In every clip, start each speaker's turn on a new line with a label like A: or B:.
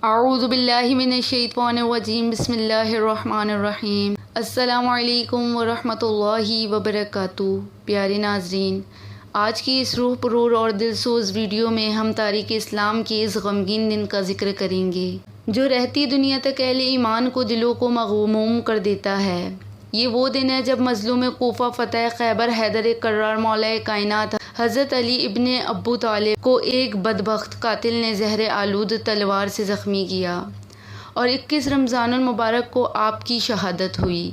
A: اعوذ باللہ من الشیطان الرجیم بسم اللہ الرحمن الرحیم۔ السلام علیکم ورحمۃ اللہ وبرکاتہ۔ پیارے ناظرین، آج کی اس روح پرور اور دلسوز ویڈیو میں ہم تاریخ اسلام کے اس غمگین دن کا ذکر کریں گے جو رہتی دنیا تک اہل ایمان کو دلوں کو مغموم کر دیتا ہے۔ یہ وہ دن ہے جب مظلوم کوفہ فتح خیبر حیدر کرار مولا کائنات حضرت علی ابن ابو طالب کو ایک بدبخت قاتل نے زہر آلود تلوار سے زخمی کیا اور 21 رمضان المبارک کو آپ کی شہادت ہوئی۔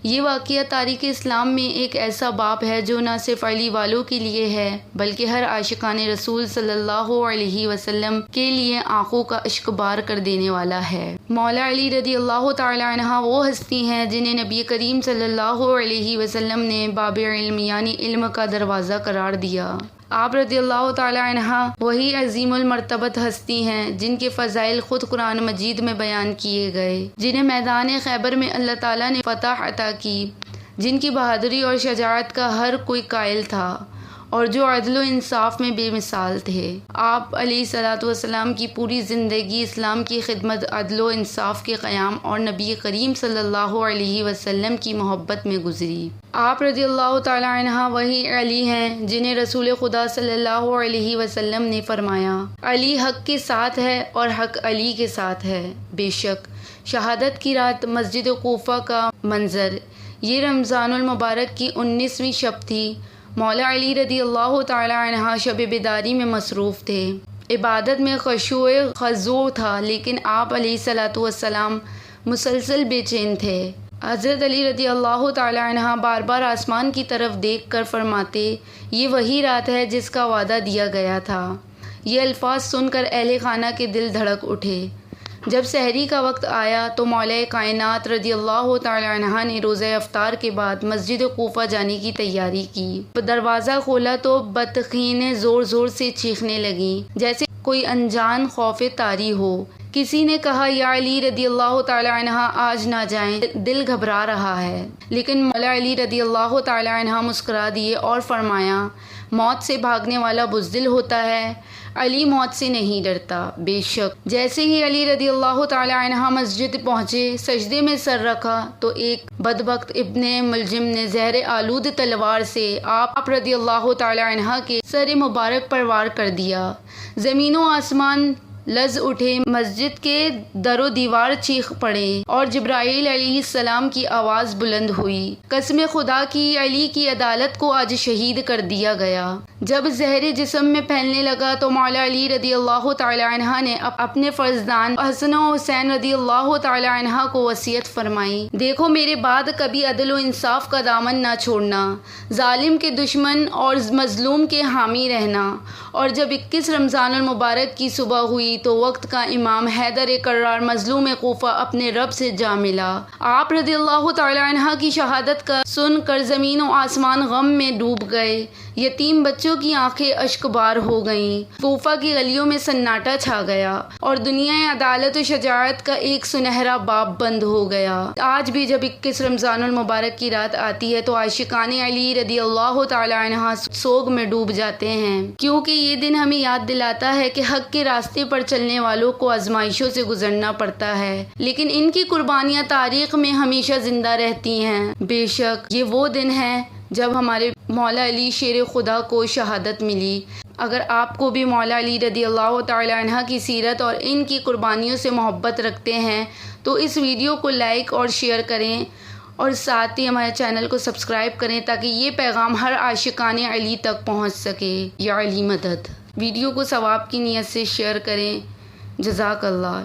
A: یہ واقعہ تاریخ اسلام میں ایک ایسا باب ہے جو نہ صرف علی والوں کے لیے ہے بلکہ ہر عاشقان رسول صلی اللہ علیہ وسلم کے لیے آنکھوں کا اشک بار کر دینے والا ہے۔ مولا علی رضی اللہ تعالی عنہ وہ ہستی ہیں جنہیں نبی کریم صلی اللہ علیہ وسلم نے باب علم یعنی علم کا دروازہ قرار دیا۔ آپ رضی اللہ تعالی عنہ وہی عظیم المرتبت ہستی ہیں جن کے فضائل خود قرآن مجید میں بیان کیے گئے، جنہیں میدان خیبر میں اللہ تعالیٰ نے فتح عطا کی، جن کی بہادری اور شجاعت کا ہر کوئی قائل تھا اور جو عدل و انصاف میں بے مثال تھے۔ آپ علیہ الصلوۃ والسلام کی پوری زندگی اسلام کی خدمت، عدل و انصاف کے قیام اور نبی کریم صلی اللہ علیہ وسلم کی محبت میں گزری۔ آپ رضی اللہ تعالی عنہ وہی علی ہیں جنہیں رسول خدا صلی اللہ علیہ وسلم نے فرمایا، علی حق کے ساتھ ہے اور حق علی کے ساتھ ہے۔ بے شک شہادت کی رات مسجد کوفہ کا منظر، یہ رمضان المبارک کی 19ویں شب تھی۔ مولا علی رضی اللہ تعالی عنہ شب بیداری میں مصروف تھے، عبادت میں خشوع خضوع تھا، لیکن آپ علیہ الصلوۃ والسلام مسلسل بے چین تھے۔ حضرت علی رضی اللہ تعالی عنہ بار بار آسمان کی طرف دیکھ کر فرماتے، یہ وہی رات ہے جس کا وعدہ دیا گیا تھا۔ یہ الفاظ سن کر اہل خانہ کے دل دھڑک اٹھے۔ جب سحری کا وقت آیا تو مولا کائنات رضی اللہ تعالی عنہ نے روزہ افطار کے بعد مسجد کوفہ جانے کی تیاری کی۔ دروازہ کھولا تو بطخیں زور زور سے چیخنے لگیں جیسے کوئی انجان خوف طاری ہو۔ کسی نے کہا، یا علی رضی اللہ تعالی عنہ آج نہ جائیں، دل گھبرا رہا ہے۔ لیکن مولا علی رضی اللہ تعالی عنہ مسکرا دیے اور فرمایا، موت سے بھاگنے والا بزدل ہوتا ہے، علی موت سے نہیں ڈرتا۔ بے شک جیسے ہی علی رضی اللہ تعالی عنہ مسجد پہنچے، سجدے میں سر رکھا تو ایک بدبخت ابن ملجم نے زہر آلود تلوار سے آپ رضی اللہ تعالی عنہ کے سر مبارک پر وار کر دیا۔ زمین و آسمان لرز اٹھے، مسجد کے در و دیوار چیخ پڑے اور جبرائیل علیہ السلام کی آواز بلند ہوئی، قسم خدا کی علی کی عدالت کو آج شہید کر دیا گیا۔ جب زہر جسم میں پھیلنے لگا تو مولا علی رضی اللہ تعالی عنہ نے اپنے فرزندان حسن و حسین رضی اللہ تعالی عنہ کو وصیت فرمائی، دیکھو میرے بعد کبھی عدل و انصاف کا دامن نہ چھوڑنا، ظالم کے دشمن اور مظلوم کے حامی رہنا۔ اور جب 21 رمضان المبارک کی صبح ہوئی تو وقت کا امام حیدر کرار مظلوم کوفہ اپنے رب سے جا ملا۔ آپ رضی اللہ تعالی عنہ کی شہادت کا سن کر زمین و آسمان غم میں ڈوب گئے، یتیم بچوں کی آنکھیں اشک بار ہو گئیں، کوفہ کی گلیوں میں سناٹا چھا گیا اور دنیا عدالت و شجاعت کا ایک سنہرا باب بند ہو گیا۔ آج بھی جب 21 رمضان المبارک کی رات آتی ہے تو عاشقان علی رضی اللہ تعالی عنہ سوگ میں ڈوب جاتے ہیں، کیونکہ یہ دن ہمیں یاد دلاتا ہے کہ حق کے راستے پر چلنے والوں کو آزمائشوں سے گزرنا پڑتا ہے، لیکن ان کی قربانیاں تاریخ میں ہمیشہ زندہ رہتی ہیں۔ بے شک یہ وہ دن ہے جب ہمارے مولا علی شیر خدا کو شہادت ملی۔ اگر آپ کو بھی مولا علی رضی اللہ تعالی عنہ کی سیرت اور ان کی قربانیوں سے محبت رکھتے ہیں تو اس ویڈیو کو لائک اور شیئر کریں اور ساتھ ہی ہمارے چینل کو سبسکرائب کریں تاکہ یہ پیغام ہر عاشقان علی تک پہنچ سکے۔ یا علی مدد۔ ویڈیو کو ثواب کی نیت سے شیئر کریں۔ جزاک اللہ۔